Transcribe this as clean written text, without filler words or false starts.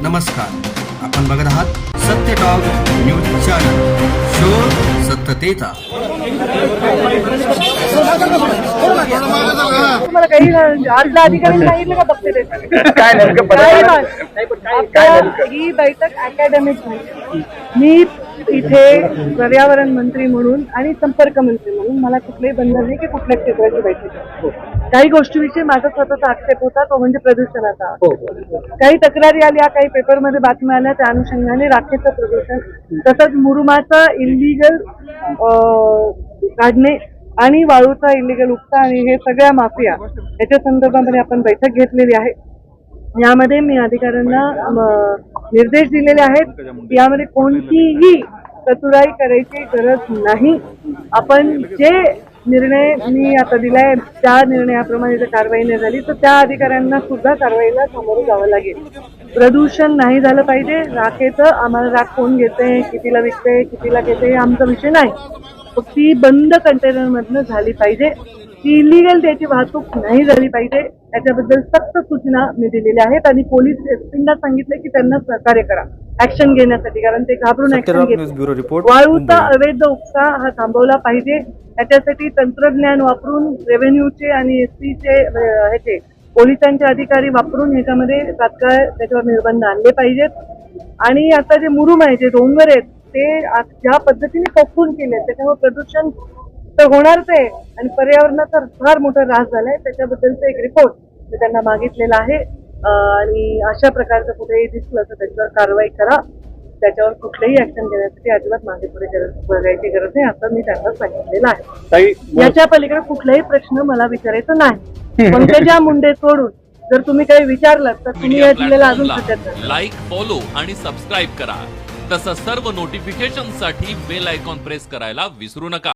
नमस्कार, आपण बघत आहात सत्य टॉक न्यूज चॅनल, शोध सत्यतेचा. तुम्हाला काही आजला अधिकारी सांगितलं का बघते ते काय नेमकं ही बैठक अकॅडमिक नाही. मी इथे पर्यावरण मंत्री म्हणून आणि संपर्क मंत्री म्हणून मला कुठलेही बंधन नाही की कुठल्या क्षेत्राची बैठक. काही गोष्टीविषयी माझा स्वतःचा आक्षेप होता, तो म्हणजे प्रदूषणाचा. काही तक्रारी आल्या, काही पेपरमध्ये बातम्या आल्या, त्या अनुषंगाने राखेचं प्रदूषण तसंच मुरुमाचा इलिगल काढणे आणि वाळूचा इलिगल उपसा आणि हे सगळ्या माफिया याच्या संदर्भामध्ये आपण बैठक घेतलेली आहे. यामध्ये मी अधिकाऱ्यांना निर्देश दिलेले आहेत की यामध्ये कोणतीही चतुराई करायची गरज नाही. आपण जे निर्णय मी आता दिलाय त्या निर्णयाप्रमाणे जर कारवाई नाही झाली तर त्या अधिकाऱ्यांना सुद्धा कारवाईला सामोरं जावं लागेल. प्रदूषण नाही झालं पाहिजे. राखेचं आम्हाला राख कोण घेते, कितीला विकते, कितीला घेते आमचा विषय नाही. ती बंद कंटेनर मधनं झाली पाहिजे. ती इलिगल त्याची वाहतूक नाही झाली पाहिजे. याच्याबद्दल सक्त सूचना मी दिलेल्या आहेत आणि पोलीस एसपींना सांगितले की त्यांना सहकार्य करा ऍक्शन घेण्यासाठी, कारण ते घाबरून ऍक्शन घेतात. वाळूचा अवैध उपसा हा थांबवला पाहिजे. याच्यासाठी तंत्रज्ञान वापरून रेव्हेन्यूचे आणि एसपीचे ह्याचे पोलिसांचे अधिकारी वापरून ह्याच्यामध्ये तात्काळ त्याच्यावर निर्बंध आणले पाहिजेत. आणि आता जे मुरुम आहे, जे डोंगर आहेत, ते ज्या पद्धतीने पकडून केले त्याच्यामुळे प्रदूषण तर होणारच आहे आणि पर्यावरणाचा फार मोठा ऱ्हास झालाय. त्याच्याबद्दलचा एक रिपोर्ट मी त्यांना मागितलेला आहे आणि अशा प्रकारचं कुठेही दिसलं तर त्याच्यावर कारवाई करा. त्याच्यावर कुठलेही ऍक्शन घेण्यासाठी अजिबात मागे पुढे बघायची गरज नाही असं मी त्यांना सांगितलेलं आहे. याच्या पलीकडे कुठलाही प्रश्न मला विचारायचा नाही. पंकजा मुंडे सोडून जर तुम्ही काही विचारलं तर तुम्ही या जिल्ह्याला अजून लाईक, फॉलो आणि सबस्क्राईब करा. तसंच सर्व नोटिफिकेशनसाठी बेल आयकॉन प्रेस करायला विसरू नका.